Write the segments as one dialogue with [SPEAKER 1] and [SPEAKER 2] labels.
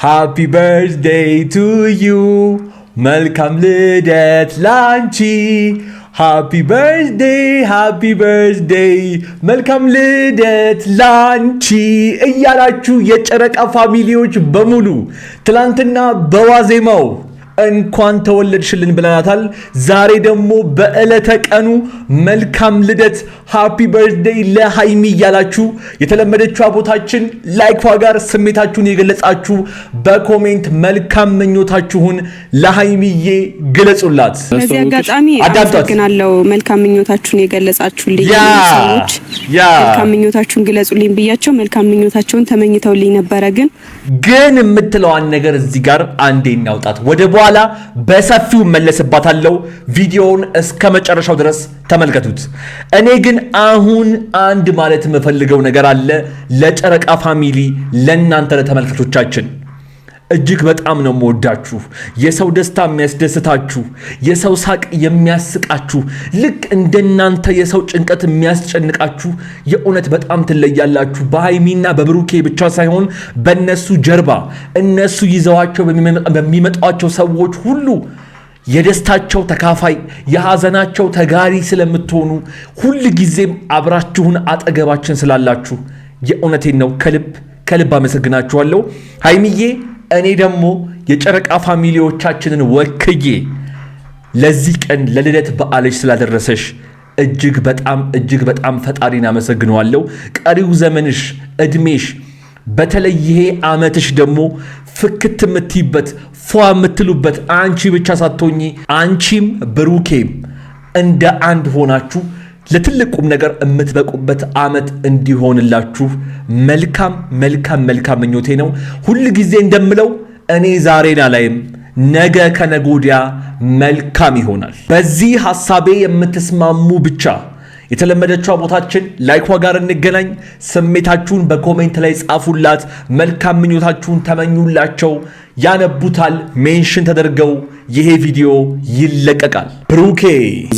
[SPEAKER 1] Happy birthday to you መልካም ልደት ላንቺ Happy birthday መልካም ልደት ላንቺ እያላችሁ የጨረቃ ፋሚሊዎች በሙሉ ትላንትና በዋዜማው እንኳን ተወለድሽልን ብለናታል። ዛሬ ደግሞ በእለተ ቀኑ መልካም ልደት ሃፒ በርዝዴይ ለሃይሚ እያላችሁ የተለመደችው ቦታችን ላይክ ጋር ስሜታችሁን የገለጻችሁ በኮሜንት መልካም ምኞታችሁን ለሃይሚዬ ግለጹላት።
[SPEAKER 2] በዚህ አጋጣሚ አመሰግናለሁ። መልካም ምኞታችሁን የገለጻችሁልኝ ሰዎች መልካም ምኞታችሁን ግለጹልኝ ብያቸው መልካም ምኞታቸውን ተመኝተውልኝ ነበረ። ግን የምትለዋን ነገር እዚህ ጋር አንዴ እናውጣት። ወደ በኋላ በሰፊው መለስባታለሁ። ቪዲዮውን እስከ መጨረሻው ድረስ ተመልከቱት። እኔ ግን አሁን አንድ ማለት የምፈልገው ነገር አለ ለጨረቃ ፋሚሊ፣ ለእናንተ ለተመልካቾቻችን። እጅግ በጣም ነው የምወዳችሁ። የሰው ደስታ የሚያስደስታችሁ፣ የሰው ሳቅ የሚያስቃችሁ፣ ልክ እንደናንተ የሰው ጭንቀት የሚያስጨንቃችሁ የእውነት በጣም ትለያላችሁ። በሃይሚና በብሩኬ ብቻ ሳይሆን በእነሱ ጀርባ እነሱ ይዘዋቸው በሚመጣቸው ሰዎች ሁሉ የደስታቸው ተካፋይ የሐዘናቸው ተጋሪ ስለምትሆኑ ሁሉ ጊዜም አብራችሁን አጠገባችን ስላላችሁ የእውነቴን ነው ከልብ አመሰግናችኋለሁ። ሃይሚዬ እኔ ደግሞ የጨረቃ ፋሚሊዎቻችንን ወክዬ ለዚህ ቀን ለልደት በዓልሽ ስላደረሰሽ እጅግ በጣም ፈጣሪን አመሰግነዋለሁ። ቀሪው ዘመንሽ እድሜሽ በተለይ ይሄ ዓመትሽ ደግሞ ፍክት የምትይበት ፏ የምትሉበት አንቺ ብቻ ሳትሆኚ አንቺም ብሩኬም እንደ አንድ ሆናችሁ ለትልቁም ነገር የምትበቁበት ዓመት እንዲሆንላችሁ መልካም ምኞቴ ነው። ሁሉ ጊዜ እንደምለው እኔ ዛሬን አላይም፣ ነገ ከነጎዲያ መልካም ይሆናል። በዚህ ሐሳቤ የምትስማሙ ብቻ የተለመደችው ቦታችን ላይክ ጋር እንገናኝ። ስሜታችሁን በኮሜንት ላይ ጻፉላት። መልካም ምኞታችሁን ተመኙላቸው። ያነቡታል። ሜንሽን ተደርገው ይሄ ቪዲዮ ይለቀቃል። ብሩኬ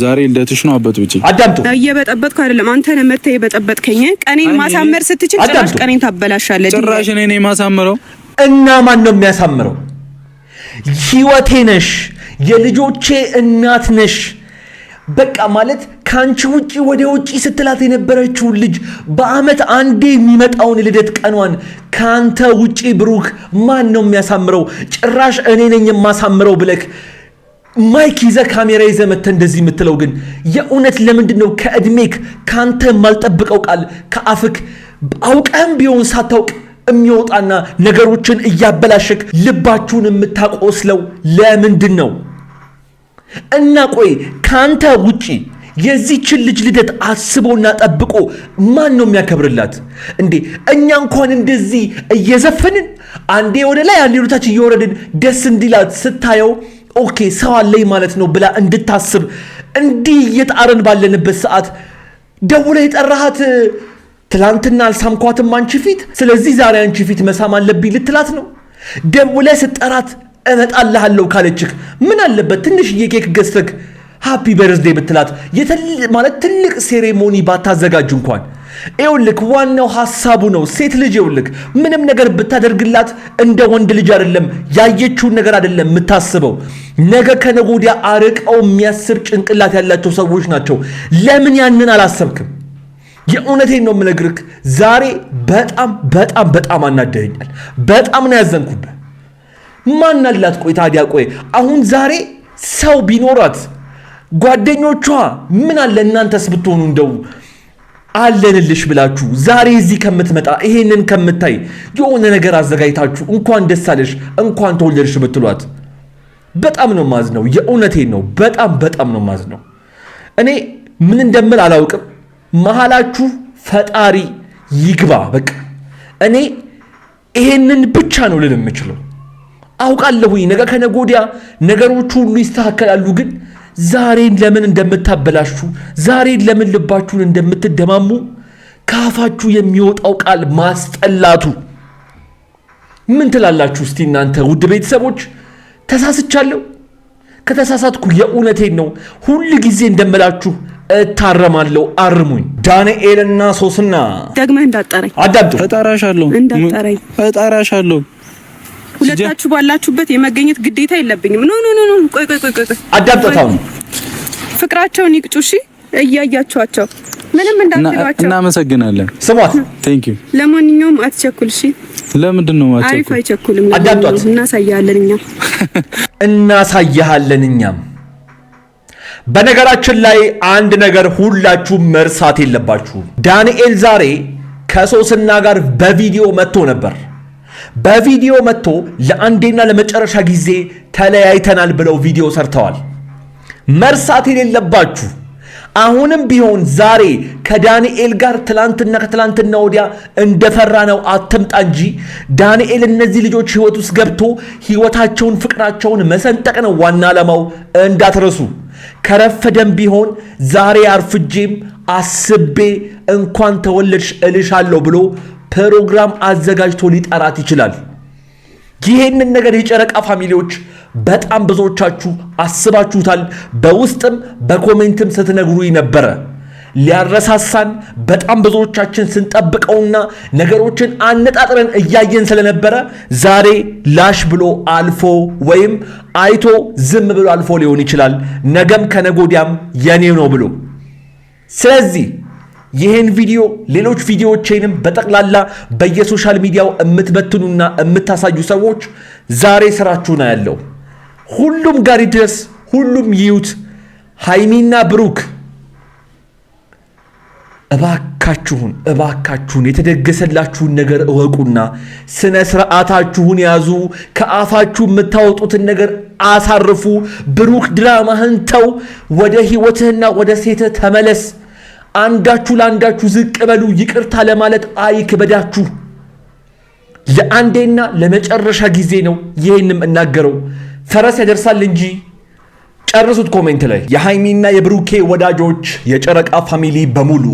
[SPEAKER 2] ዛሬ ልደትሽ ነው። አበጥብጪ አዳምጡ። እየበጠበጥኩ አይደለም፣ አንተ ነህ መተህ የበጠበጥከኝ። ቀኔን ማሳመር ስትችል ጭራሽ ቀኔን ታበላሻለህ።
[SPEAKER 3] ጭራሽ እኔ ነኝ ማሳመረው?
[SPEAKER 1] እና ማን ነው የሚያሳምረው? ህይወቴ ነሽ፣ የልጆቼ እናት ነሽ። በቃ ማለት ካንቺ ውጪ ወደ ውጪ ስትላት የነበረችውን ልጅ በአመት አንዴ የሚመጣውን ልደት ቀኗን ካንተ ውጪ ብሩክ ማን ነው የሚያሳምረው? ጭራሽ እኔ ነኝ የማሳምረው ብለክ ማይክ ይዘህ ካሜራ ይዘህ መተህ እንደዚህ የምትለው ግን የእውነት ለምንድን ነው? ከእድሜክ ካንተ የማልጠብቀው ቃል ከአፍክ አውቀህም ቢሆን ሳታውቅ የሚወጣና ነገሮችን እያበላሸክ ልባችሁን የምታቆስለው ለምንድን ነው? እና ቆይ ካንተ ውጪ የዚህችን ልጅ ልደት አስቦና ጠብቆ ማን ነው የሚያከብርላት እንዴ? እኛ እንኳን እንደዚህ እየዘፈንን አንዴ ወደ ላይ አንዴ ወደ ታች እየወረድን ደስ እንዲላት ስታየው ኦኬ ሰው አለኝ ማለት ነው ብላ እንድታስብ እንዲህ እየጣረን ባለንበት ሰዓት ደውለ የጠራሃት ትላንትና አልሳምኳትም አንቺ ፊት፣ ስለዚህ ዛሬ አንቺ ፊት መሳም አለብኝ ልትላት ነው? ደውለ ስጠራት እመጣልሃለሁ ካለችክ ምን አለበት ትንሽዬ ኬክ ገዝተክ ሃፒ በርዝዴይ ብትላት? ማለት ትልቅ ሴሬሞኒ ባታዘጋጅ እንኳን ይኸውልክ ዋናው ሐሳቡ ነው። ሴት ልጅ ይኸውልክ ምንም ነገር ብታደርግላት እንደ ወንድ ልጅ አይደለም፣ ያየችውን ነገር አይደለም የምታስበው። ነገ ከነጎዲያ አርቀው የሚያስብ ጭንቅላት ያላቸው ሰዎች ናቸው። ለምን ያንን አላሰብክም? የእውነቴን ነው የምነግርክ። ዛሬ በጣም አናደኸኛል። በጣም ነው ያዘንኩበት። ማን አላት? ቆይ ታዲያ ቆይ አሁን ዛሬ ሰው ቢኖራት ጓደኞቿ ምን አለ እናንተስ ብትሆኑ እንደው አለንልሽ ብላችሁ ዛሬ እዚህ ከምትመጣ ይሄንን ከምታይ የሆነ ነገር አዘጋጅታችሁ እንኳን ደስ አለሽ እንኳን ተወለድሽ ብትሏት በጣም ነው ማዝነው። የእውነቴን ነው በጣም ነው ማዝነው። እኔ ምን እንደምል አላውቅም። መሃላችሁ ፈጣሪ ይግባ። በቃ እኔ ይሄንን ብቻ ነው ልል የምችለው። አውቃለሁኝ ነገ ከነጎዲያ ነገሮች ሁሉ ይስተካከላሉ። ግን ዛሬን ለምን እንደምታበላሹ፣ ዛሬን ለምን ልባችሁን እንደምትደማሙ ካፋችሁ የሚወጣው ቃል ማስጠላቱ ምን ትላላችሁ እስቲ እናንተ ውድ ቤተሰቦች? ተሳስቻለሁ? ከተሳሳትኩ የእውነቴን ነው ሁሉ ጊዜ እንደምላችሁ እታረማለሁ። አርሙኝ። ዳንኤልና ሶስና
[SPEAKER 2] ደግመህ እንዳጠረኝ
[SPEAKER 1] አዳምጡ።
[SPEAKER 3] እጠራሻለሁ።
[SPEAKER 2] ሁለታችሁ ባላችሁበት የመገኘት ግዴታ የለብኝም። ኖ ቆይ
[SPEAKER 1] አዳምጣታው
[SPEAKER 2] ፍቅራቸውን ይቅጩ። እሺ እያያችኋቸው ምንም እንዳትሏቸው።
[SPEAKER 3] እናመሰግናለን።
[SPEAKER 1] ስሟት።
[SPEAKER 3] ቴንክ ዩ።
[SPEAKER 2] ለማንኛውም አትቸኩል። እሺ
[SPEAKER 3] ለምንድን ነው ማትቸኩል?
[SPEAKER 2] አሪፍ አይቸኩልም።
[SPEAKER 1] አዳምጧት።
[SPEAKER 2] እናሳያለን
[SPEAKER 1] እኛም በነገራችን ላይ አንድ ነገር ሁላችሁም መርሳት የለባችሁም። ዳንኤል ዛሬ ከሶስና ጋር በቪዲዮ መጥቶ ነበር። በቪዲዮ መጥቶ ለአንዴና ለመጨረሻ ጊዜ ተለያይተናል ብለው ቪዲዮ ሰርተዋል። መርሳት የሌለባችሁ አሁንም ቢሆን ዛሬ ከዳንኤል ጋር ትላንትና ከትላንትና ወዲያ እንደፈራ ነው አትምጣ እንጂ ዳንኤል እነዚህ ልጆች ህይወት ውስጥ ገብቶ ህይወታቸውን ፍቅራቸውን መሰንጠቅ ነው ዋና ዓላማው። እንዳትረሱ። ከረፈደም ቢሆን ዛሬ አርፍጄም አስቤ እንኳን ተወለድሽ እልሻለሁ ብሎ ፕሮግራም አዘጋጅቶ ሊጠራት ይችላል። ይሄንን ነገር የጨረቃ ፋሚሊዎች በጣም ብዙዎቻችሁ አስባችሁታል። በውስጥም በኮሜንትም ስትነግሩኝ ነበረ። ሊያረሳሳን በጣም ብዙዎቻችን ስንጠብቀውና ነገሮችን አነጣጥረን እያየን ስለነበረ ዛሬ ላሽ ብሎ አልፎ ወይም አይቶ ዝም ብሎ አልፎ ሊሆን ይችላል። ነገም ከነጎዲያም የኔው ነው ብሎ ስለዚህ ይህን ቪዲዮ ሌሎች ቪዲዮዎቼንም በጠቅላላ በየሶሻል ሚዲያው እምትበትኑና እምታሳዩ ሰዎች ዛሬ ስራችሁና ያለው ሁሉም ጋር ይድረስ፣ ሁሉም ይዩት። ሃይሚና ብሩክ እባካችሁን የተደገሰላችሁን ነገር እወቁና ስነ ስርዓታችሁን ያዙ። ከአፋችሁ የምታወጡትን ነገር አሳርፉ። ብሩክ ድራማህን ተው። ወደ ህይወትህና ወደ ሴትህ ተመለስ። አንዳችሁ ለአንዳችሁ ዝቅ በሉ። ይቅርታ ለማለት አይክበዳችሁ። ለአንዴና ለመጨረሻ ጊዜ ነው ይሄንም እናገረው። ፈረስ ያደርሳል እንጂ ጨርሱት። ኮሜንት ላይ የሃይሚና የብሩኬ ወዳጆች የጨረቃ ፋሚሊ በሙሉ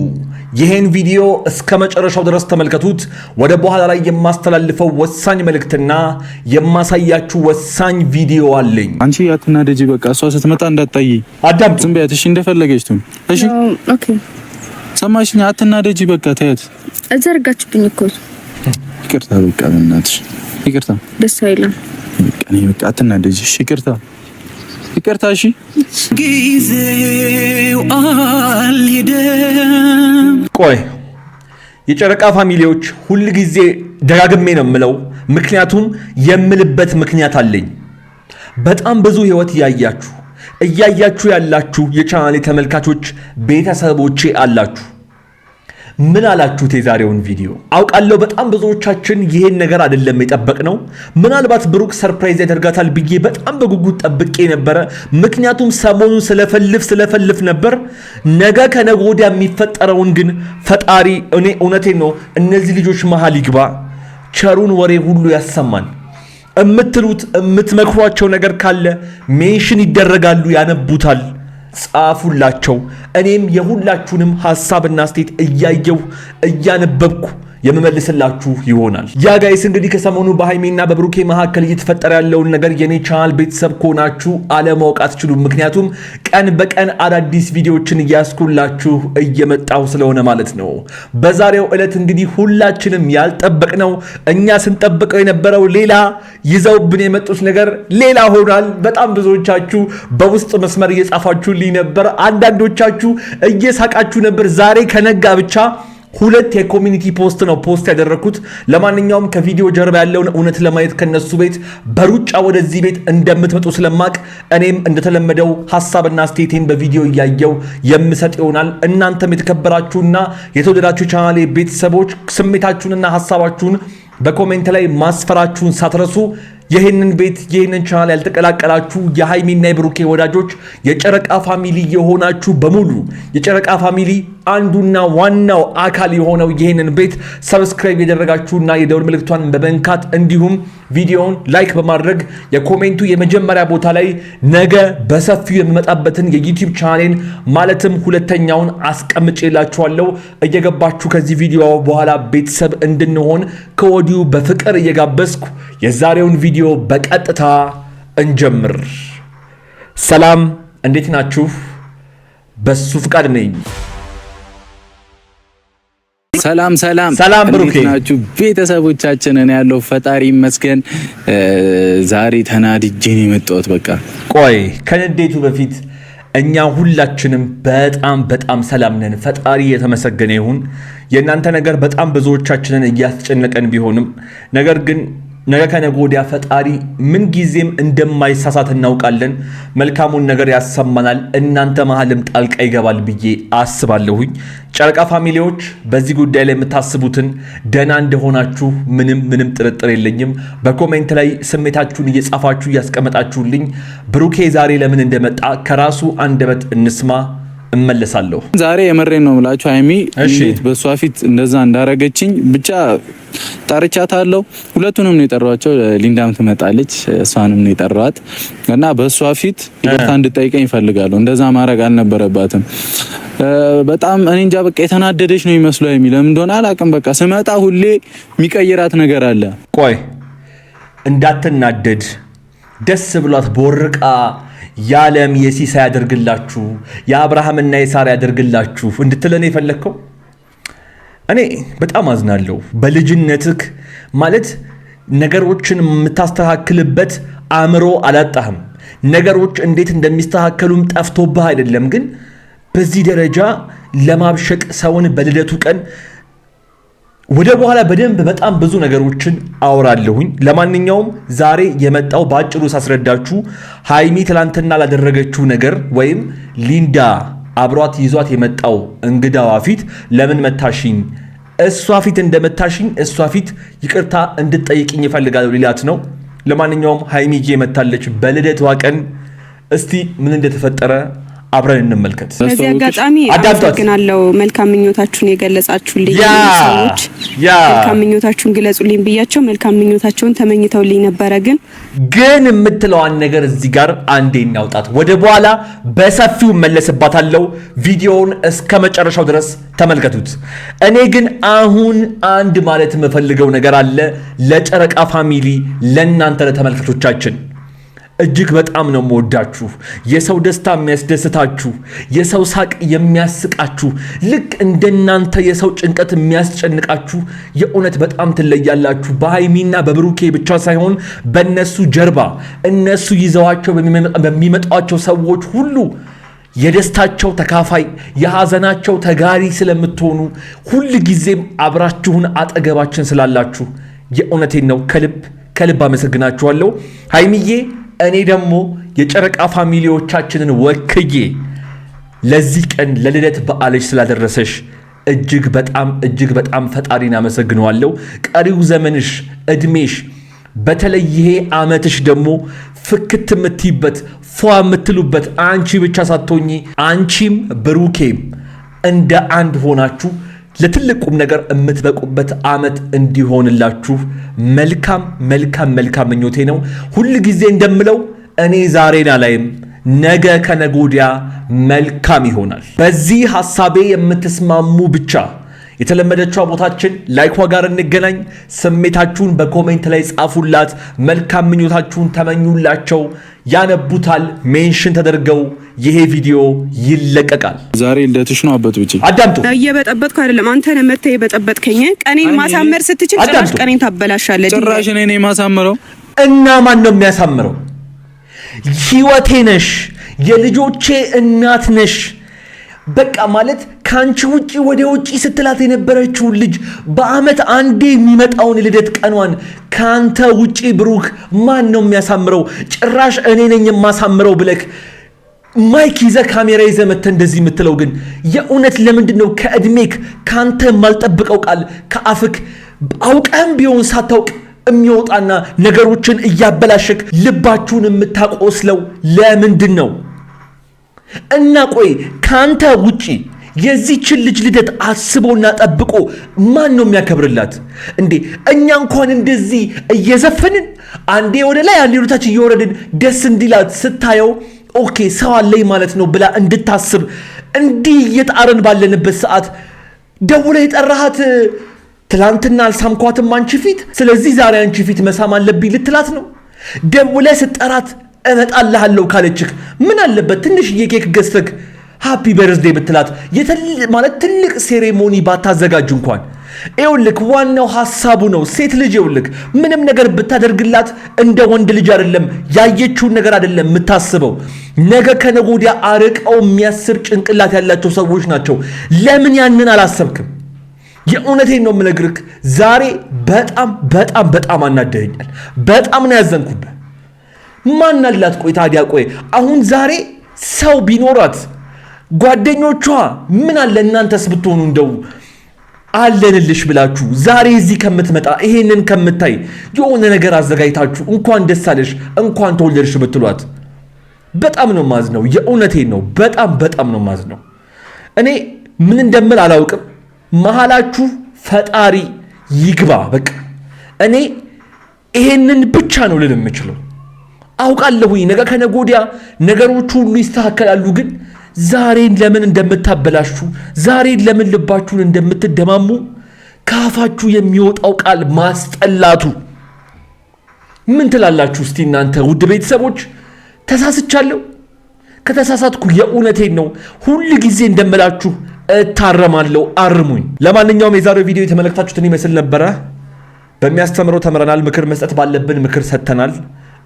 [SPEAKER 1] ይሄን ቪዲዮ እስከ መጨረሻው ድረስ ተመልከቱት። ወደ በኋላ ላይ የማስተላልፈው ወሳኝ መልእክትና የማሳያችሁ ወሳኝ ቪዲዮ አለኝ።
[SPEAKER 3] አንቺ አትናደጂ፣ በቃ እሷ ስትመጣ እንዳትጣይ።
[SPEAKER 1] አዳምጡ።
[SPEAKER 3] ዝም በያት እሺ፣ እንደፈለገች ትሁን እሺ።
[SPEAKER 2] ኦኬ
[SPEAKER 3] ሰማሽኝ? አትናደጂ፣ በቃ ተያት።
[SPEAKER 2] እዘርጋችሁብኝ እኮ
[SPEAKER 3] ይቅርታ፣ በቃ በእናትሽ ይቅርታ። ደስ አይልም። በቃ አትናደጂ እሺ። ይቅርታ እሺ። ጊዜው አልሄደም።
[SPEAKER 1] ቆይ የጨረቃ ፋሚሊዎች ሁል ጊዜ ደጋግሜ ነው የምለው፣ ምክንያቱም የምልበት ምክንያት አለኝ። በጣም ብዙ ህይወት እያያችሁ ያላችሁ የቻናሌ ተመልካቾች ቤተሰቦቼ አላችሁ። ምን አላችሁት? የዛሬውን ቪዲዮ አውቃለሁ በጣም ብዙዎቻችን ይሄን ነገር አይደለም የጠበቅነው። ምናልባት ብሩክ ሰርፕራይዝ ያደርጋታል ብዬ በጣም በጉጉት ጠብቄ ነበረ። ምክንያቱም ሰሞኑን ስለፈልፍ ነበር። ነገ ከነገ ወዲያ የሚፈጠረውን ግን ፈጣሪ እውነቴን ነው እነዚህ ልጆች መሃል ይግባ፣ ቸሩን ወሬ ሁሉ ያሰማን። የምትመክሯቸው ነገር ካለ ሜንሽን ይደረጋሉ፣ ያነቡታል። ጻፉላቸው። እኔም የሁላችሁንም ሐሳብና አስተያየት እያነበብኩ የምመልስላችሁ ይሆናል። ያ ጋይስ እንግዲህ ከሰሞኑ በሃይሚና በብሩኬ መካከል እየተፈጠረ ያለውን ነገር የኔ ቻናል ቤተሰብ ከሆናችሁ አለማወቅ አትችሉም። ምክንያቱም ቀን በቀን አዳዲስ ቪዲዮዎችን እያስኩላችሁ እየመጣሁ ስለሆነ ማለት ነው። በዛሬው ዕለት እንግዲህ ሁላችንም ያልጠበቅነው እኛ ስንጠብቀው የነበረው ሌላ ይዘውብን የመጡት ነገር ሌላ ሆኗል። በጣም ብዙዎቻችሁ በውስጥ መስመር እየጻፋችሁልኝ ነበር። አንዳንዶቻችሁ እየሳቃችሁ ነበር። ዛሬ ከነጋ ብቻ 2 የኮሚኒቲ ፖስት ነው ፖስት ያደረኩት። ለማንኛውም ከቪዲዮ ጀርባ ያለውን እውነት ለማየት ከነሱ ቤት በሩጫ ወደዚህ ቤት እንደምትመጡ ስለማቅ እኔም እንደተለመደው ሐሳብና አስተያየቴን በቪዲዮ እያየው የምሰጥ ይሆናል። እናንተም የተከበራችሁና የተወደዳችሁ ቻናሌ ቤተሰቦች ስሜታችሁንና ሐሳባችሁን በኮሜንት ላይ ማስፈራችሁን ሳትረሱ ይህንን ቤት ይህንን ቻናል ያልተቀላቀላችሁ የሃይሚና የብሩኬ ወዳጆች የጨረቃ ፋሚሊ የሆናችሁ በሙሉ የጨረቃ ፋሚሊ አንዱና ዋናው አካል የሆነው ይህንን ቤት ሰብስክራይብ ያደረጋችሁና የደውል ምልክቷን በመንካት እንዲሁም ቪዲዮውን ላይክ በማድረግ የኮሜንቱ የመጀመሪያ ቦታ ላይ ነገ በሰፊው የምመጣበትን የዩቲዩብ ቻናሌን ማለትም ሁለተኛውን አስቀምጬላችኋለሁ። እየገባችሁ ከዚህ ቪዲዮ በኋላ ቤተሰብ እንድንሆን ከወዲሁ በፍቅር እየጋበዝኩ የዛሬውን ቪዲዮ በቀጥታ እንጀምር። ሰላም፣ እንዴት ናችሁ? በሱ ፍቃድ ነኝ። ሰላም ብሩኬ
[SPEAKER 3] ናችሁ ቤተሰቦቻችን? እኔ ያለው ፈጣሪ ይመስገን። ዛሬ ተናድጄ ነው የመጣሁት። በቃ
[SPEAKER 1] ቆይ ከንዴቱ በፊት እኛ ሁላችንም በጣም ሰላም ነን። ፈጣሪ የተመሰገነ ይሁን። የእናንተ ነገር በጣም ብዙዎቻችንን እያስጨነቀን ቢሆንም ነገር ግን ነገ ከነገ ወዲያ ፈጣሪ ምን ጊዜም እንደማይሳሳት እናውቃለን። መልካሙን ነገር ያሰማናል። እናንተ መሀልም ጣልቃ ይገባል ብዬ አስባለሁኝ። ጨረቃ ፋሚሊዎች በዚህ ጉዳይ ላይ የምታስቡትን ደህና እንደሆናችሁ ምንም ጥርጥር የለኝም። በኮሜንት ላይ ስሜታችሁን እየጻፋችሁ እያስቀመጣችሁልኝ ብሩኬ ዛሬ ለምን እንደመጣ ከራሱ አንደበት እንስማ። እመለሳለሁ።
[SPEAKER 3] ዛሬ የመሬን ነው የምላችሁ። ሃይሚ እንዴት በሷ ፊት እንደዛ እንዳረገችኝ ብቻ ጠርቻታለሁ። ሁለቱንም ነው የጠራኋቸው። ሊንዳም ትመጣለች፣ እሷንም ነው የጠራኋት እና በሷ ፊት ይቅርታ እንድጠይቀኝ እፈልጋለሁ። እንደዛ ማድረግ አልነበረባትም። በጣም እኔ እንጃ በቃ የተናደደች ነው የሚመስለው። ሃይሚ ለምን እንደሆነ አላውቅም። በቃ ስመጣ ሁሌ የሚቀይራት ነገር አለ።
[SPEAKER 1] ቆይ እንዳትናደድ ደስ ብሏት ቦርቃ ያለም የሲሳይ ያደርግላችሁ የአብርሃምና የሳራ ያደርግላችሁ እንድትለን የፈለከው? እኔ በጣም አዝናለሁ። በልጅነትህ ማለት ነገሮችን የምታስተካክልበት አእምሮ አላጣህም። ነገሮች እንዴት እንደሚስተካከሉም ጠፍቶብህ አይደለም፣ ግን በዚህ ደረጃ ለማብሸቅ ሰውን በልደቱ ቀን ወደ በኋላ በደንብ በጣም ብዙ ነገሮችን አወራለሁኝ። ለማንኛውም ዛሬ የመጣው ባጭሩ ሳስረዳችሁ ሃይሚ ትላንትና ላደረገችው ነገር ወይም ሊንዳ አብሯት ይዟት የመጣው እንግዳዋ ፊት ለምን መታሽኝ፣ እሷ ፊት እንደመታሽኝ እሷ ፊት ይቅርታ እንድትጠይቅኝ ይፈልጋሉ ሊላት ነው። ለማንኛውም ሃይሚዬ መታለች በልደቷ ቀን። እስቲ ምን እንደተፈጠረ አብረን እንመልከት።
[SPEAKER 2] በዚህ አጋጣሚ አመሰግናለሁ መልካም ምኞታችሁን የገለጻችሁልኝ ሰዎች። መልካም ምኞታችሁን ግለጹልኝ ብያቸው መልካም ምኞታቸውን ተመኝተውልኝ ነበረ። ግን
[SPEAKER 1] የምትለዋን ነገር እዚህ ጋር አንዴ እናውጣት፣ ወደ በኋላ በሰፊው መለስባታለሁ። ቪዲዮውን እስከ መጨረሻው ድረስ ተመልከቱት። እኔ ግን አሁን አንድ ማለት የምፈልገው ነገር አለ ለጨረቃ ፋሚሊ፣ ለእናንተ ለተመልካቾቻችን። እጅግ በጣም ነው የምወዳችሁ። የሰው ደስታ የሚያስደስታችሁ፣ የሰው ሳቅ የሚያስቃችሁ፣ ልክ እንደናንተ የሰው ጭንቀት የሚያስጨንቃችሁ የእውነት በጣም ትለያላችሁ። በሃይሚና በብሩኬ ብቻ ሳይሆን በእነሱ ጀርባ እነሱ ይዘዋቸው በሚመጣቸው ሰዎች ሁሉ የደስታቸው ተካፋይ የሐዘናቸው ተጋሪ ስለምትሆኑ ሁል ጊዜም አብራችሁን አጠገባችን ስላላችሁ የእውነቴን ነው ከልብ አመሰግናችኋለሁ። ሃይሚዬ እኔ ደግሞ የጨረቃ ፋሚሊዎቻችንን ወክዬ ለዚህ ቀን ለልደት በዓልሽ ስላደረሰሽ እጅግ በጣም ፈጣሪን አመሰግነዋለሁ። ቀሪው ዘመንሽ እድሜሽ፣ በተለይ ይሄ ዓመትሽ ደግሞ ፍክት የምትይበት ፏ የምትሉበት አንቺ ብቻ ሳትሆኚ አንቺም ብሩኬም እንደ አንድ ሆናችሁ ለትልቁም ነገር የምትበቁበት ዓመት እንዲሆንላችሁ መልካም ምኞቴ ነው። ሁል ጊዜ እንደምለው እኔ ዛሬን አላይም፣ ነገ ከነገ ወዲያ መልካም ይሆናል። በዚህ ሐሳቤ የምትስማሙ ብቻ የተለመደችው ቦታችን ላይኳ ጋር እንገናኝ። ስሜታችሁን በኮሜንት ላይ ጻፉላት። መልካም ምኞታችሁን ተመኙላቸው። ያነቡታል። ሜንሽን ተደርገው ይሄ ቪዲዮ ይለቀቃል።
[SPEAKER 3] ዛሬ እንደትሽ ነው አበት ብቻ
[SPEAKER 1] አዳምጡ።
[SPEAKER 2] እየበጠበጥኩ አይደለም፣ አንተ ነህ መተህ የበጠበጥከኝ። ቀኔን ማሳመር ስትችል ጭራሽ ቀኔን ታበላሻለህ።
[SPEAKER 3] ጭራሽ እኔ ነኝ ማሳመረው
[SPEAKER 1] እና ማን ነው የሚያሳምረው? ህይወቴ ነሽ፣ የልጆቼ እናት ነሽ። በቃ ማለት ካንቺ ውጪ ወደ ውጪ ስትላት የነበረችው ልጅ በአመት አንዴ የሚመጣውን ልደት ቀኗን ካንተ ውጪ ብሩክ ማን ነው የሚያሳምረው? ጭራሽ እኔ ነኝ የማሳምረው ብለክ ማይክ ይዘህ ካሜራ ይዘህ መተህ እንደዚህ የምትለው ግን የእውነት ለምንድን ነው? ከእድሜክ ካንተ የማልጠብቀው ቃል ከአፍክ አውቀህም ቢሆን ሳታውቅ የሚወጣና ነገሮችን እያበላሸክ ልባችሁን የምታቆስለው ለምንድን ነው? እና ቆይ ካንተ ውጪ የዚህችን ልጅ ልደት አስቦና ጠብቆ ማን ነው የሚያከብርላት እንዴ? እኛ እንኳን እንደዚህ እየዘፈንን አንዴ ወደ ላይ አንዴ ወደ ታች እየወረድን ደስ እንዲላት ስታየው ኦኬ ሰው አለኝ ማለት ነው ብላ እንድታስብ እንዲህ እየጣረን ባለንበት ሰዓት ደውለህ የጠራሃት ትላንትና አልሳምኳትም አንቺ ፊት፣ ስለዚህ ዛሬ አንቺ ፊት መሳም አለብኝ ልትላት ነው? ደውለህ ስጠራት እመጣልሃለሁ ካለችህ ምን አለበት ትንሽዬ ኬክ ገዝተህ ሃፒ በርዝዴይ ብትላት ማለት ትልቅ ሴሬሞኒ ባታዘጋጅ እንኳን ይኸውልህ ዋናው ሐሳቡ ነው። ሴት ልጅ ይኸውልህ ምንም ነገር ብታደርግላት እንደ ወንድ ልጅ አይደለም ያየችውን ነገር አይደለም የምታስበው። ነገ ከነገ ወዲያ አርቀው የሚያስብ ጭንቅላት ያላቸው ሰዎች ናቸው። ለምን ያንን አላሰብክም? የእውነቴን ነው የምነግርህ። ዛሬ በጣም በጣም በጣም አናደኸኛል። በጣም ነው ያዘንኩብህ። ማን አላት? ቆይ ታዲያ ቆይ አሁን ዛሬ ሰው ቢኖራት ጓደኞቿ ምን አለ እናንተስ ብትሆኑ እንደው አለንልሽ ብላችሁ ዛሬ እዚህ ከምትመጣ ይሄንን ከምታይ የሆነ ነገር አዘጋጅታችሁ እንኳን ደስ አለሽ እንኳን ተወለድሽ ብትሏት በጣም ነው ማዝነው። የእውነቴን ነው በጣም በጣም ነው ማዝነው። እኔ ምን እንደምል አላውቅም። መሃላችሁ ፈጣሪ ይግባ። በቃ እኔ ይሄንን ብቻ ነው ልል የምችለው። አውቃለሁኝ ነገ ከነገ ወዲያ ነገሮች ሁሉ ይስተካከላሉ። ግን ዛሬን ለምን እንደምታበላሹ ዛሬን ለምን ልባችሁን እንደምትደማሙ ካፋችሁ የሚወጣው ቃል ማስጠላቱ ምን ትላላችሁ እስቲ እናንተ ውድ ቤተሰቦች? ተሳስቻለሁ? ከተሳሳትኩ የእውነቴን ነው ሁሉ ጊዜ እንደምላችሁ እታረማለሁ፣ አርሙኝ። ለማንኛውም የዛሬው ቪዲዮ የተመለከታችሁትን ይመስል ነበረ። በሚያስተምረው ተምረናል፣ ምክር መስጠት ባለብን ምክር ሰጥተናል።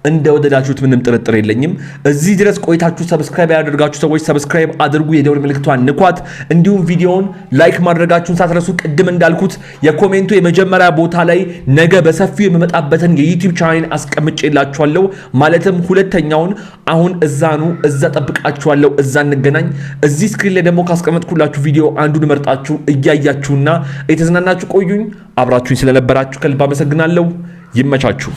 [SPEAKER 1] እንደወደዳችሁት ምንም ጥርጥር የለኝም። እዚህ ድረስ ቆይታችሁ ሰብስክራይብ ያደርጋችሁ ሰዎች ሰብስክራይብ አድርጉ፣ የደወል ምልክቷን ንኳት። እንዲሁም ቪዲዮውን ላይክ ማድረጋችሁን ሳትረሱ። ቅድም እንዳልኩት የኮሜንቱ የመጀመሪያ ቦታ ላይ ነገ በሰፊው የምመጣበትን የዩቲዩብ ቻናል አስቀምጬላችኋለሁ። ማለትም ሁለተኛውን አሁን እዛኑ እዛ ጠብቃችኋለሁ። እዛ እንገናኝ። እዚህ ስክሪን ላይ ደግሞ ካስቀመጥኩላችሁ ቪዲዮ አንዱን መርጣችሁ እያያችሁና የተዝናናችሁ ቆዩኝ። አብራችሁኝ ስለነበራችሁ ከልብ አመሰግናለሁ። ይመቻችሁ።